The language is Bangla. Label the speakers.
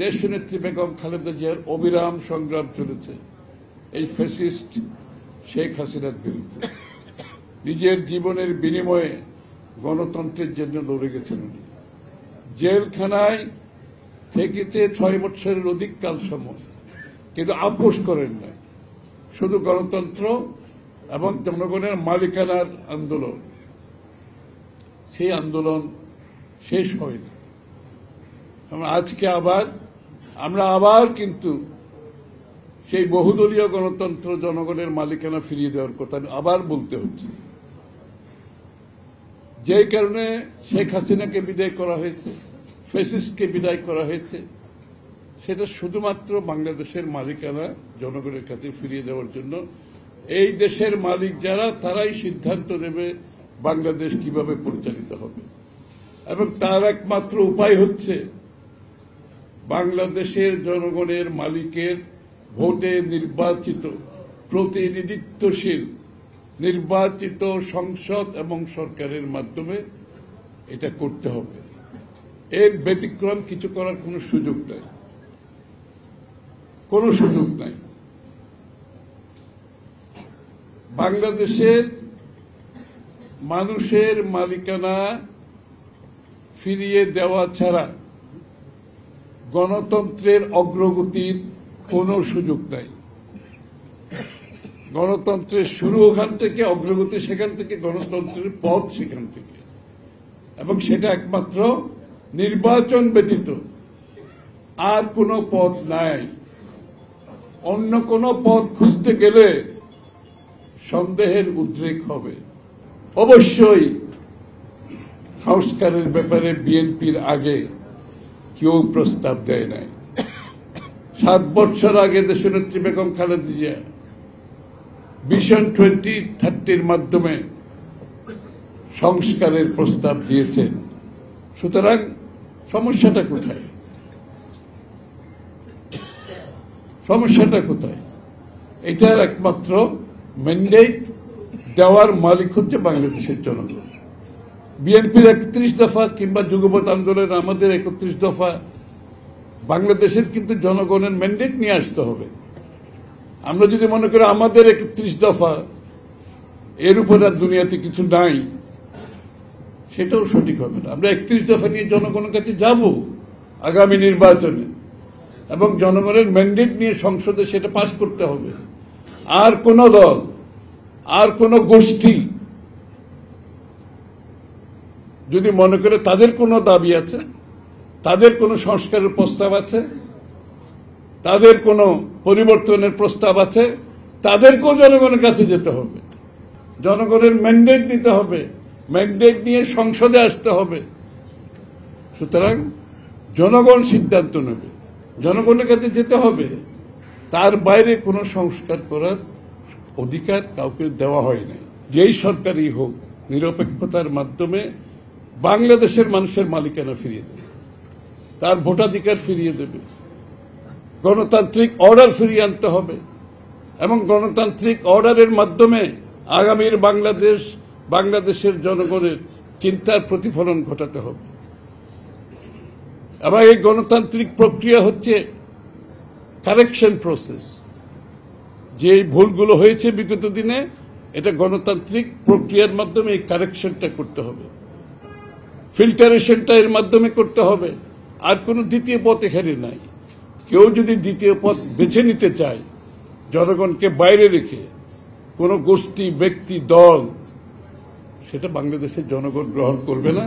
Speaker 1: দেশনেত্রী বেগম খালেদা জিয়ার অবিরাম সংগ্রাম চলেছে এই ফ্যাসিস্ট শেখ হাসিনার বিরুদ্ধে। নিজের জীবনের বিনিময়ে গণতন্ত্রের জন্য লড়ে গেছেন উনি। জেলখানায় থেকেছে 6 বছরের অধিক কাল সময়, কিন্তু আপোষ করেন নাই। শুধু গণতন্ত্র এবং জনগণের মালিকানার আন্দোলন, সেই আন্দোলন শেষ হয়নি। আজকে আমরা আবার কিন্তু সেই বহুদলীয় গণতন্ত্র, জনগণের মালিকানা ফিরিয়ে দেওয়ার কথা আবার বলতে হচ্ছে। যে কারণে শেখ হাসিনাকে বিদায় করা হয়েছে, ফ্যাসিস্টকে বিদায় করা হয়েছে, সেটা শুধুমাত্র বাংলাদেশের মালিকানা জনগণের কাছে ফিরিয়ে দেওয়ার জন্য। এই দেশের মালিক যারা, তারাই সিদ্ধান্ত দেবে বাংলাদেশ কিভাবে পরিচালিত হবে, এবং তার একমাত্র উপায় হচ্ছে বাংলাদেশের জনগণের মালিকের ভোটে নির্বাচিত প্রতিনিধিত্বশীল নির্বাচিত সংসদ এবং সরকারের মাধ্যমে এটা করতে হবে। এর ব্যতিক্রম কিছু করার কোনো সুযোগ নাই, কোনো সুযোগ নাই। বাংলাদেশের মানুষের মালিকানা ফিরিয়ে দেওয়া ছাড়া গণতন্ত্রের অগ্রগতির কোনো সুযোগ নাই। গণতন্ত্রের শুরু ওখান থেকে, অগ্রগতি সেখান থেকে, গণতন্ত্রের পথ সেখান থেকে, এবং সেটা একমাত্র নির্বাচন ব্যতীত আর কোনো পথ নাই। অন্য কোনো পথ খুঁজতে গেলে সন্দেহের উদ্রেক হবে। অবশ্যই সংস্কারের ব্যাপারে বিএনপির আগে কেউ প্রস্তাব দেয় নাই। 7 বছর আগে দেশনেত্রী বেগম খালেদা জিয়া ভিশন 2030 মাধ্যমে সংস্কারের প্রস্তাব দিয়েছেন। সুতরাং সমস্যাটা কোথায়? সমস্যাটা কোথায়? এটার একমাত্র ম্যান্ডেট দেওয়ার মালিক হচ্ছে বাংলাদেশের জনগণ। বিএনপির 31 দফা কিংবা যুগপৎ আন্দোলনের আমাদের 31 দফা, বাংলাদেশের কিন্তু জনগণের ম্যান্ডেট নিয়ে আসতে হবে। আমরা যদি মনে করি আমাদের 31 দফা, এর উপর আর দুনিয়াতে কিছু নাই, সেটাও সঠিক হবে না। আমরা 31 দফা নিয়ে জনগণের কাছে যাব আগামী নির্বাচনে, এবং জনগণের ম্যান্ডেট নিয়ে সংসদে সেটা পাস করতে হবে। আর কোন দল, আর কোন গোষ্ঠী যদি মনে করে তাদের কোনো দাবি আছে, তাদের কোনো সংস্কারের প্রস্তাব আছে, তাদের কোনো পরিবর্তনের প্রস্তাব আছে, তাদেরকেও জনগণের কাছে যেতে হবে, জনগণের ম্যান্ডেট নিতে হবে, ম্যান্ডেট নিয়ে সংসদে আসতে হবে। সুতরাং জনগণ সিদ্ধান্ত নেবে, জনগণের কাছে যেতে হবে। তার বাইরে কোনো সংস্কার করার অধিকার কাউকে দেওয়া হয় নাই। যেই সরকারই হোক, নিরপেক্ষতার মাধ্যমে বাংলাদেশের মানুষের মালিকানা ফিরিয়ে দেবে, তার ভোটাধিকার ফিরিয়ে দেবে, গণতান্ত্রিক অর্ডার ফিরিয়ে আনতে হবে, এবং গণতান্ত্রিক অর্ডারের মাধ্যমে আগামীর বাংলাদেশের জনগণের চিন্তার প্রতিফলন ঘটাতে হবে। এবং এই গণতান্ত্রিক প্রক্রিয়া হচ্ছে কারেকশন প্রসেস। যে ভুলগুলো হয়েছে বিগত দিনে, এটা গণতান্ত্রিক প্রক্রিয়ার মাধ্যমে এই কারেকশনটা করতে হবে, ফিল্টারেশনটা এর মাধ্যমে করতে হবে। আর কোনো দ্বিতীয় পথ এখানে নাই। কেউ যদি দ্বিতীয় পথ বেছে নিতে চায়, জনগণকে বাইরে রেখে, কোনো গোষ্ঠী, ব্যক্তি, দল, সেটা বাংলাদেশের জনগণ গ্রহণ করবে না।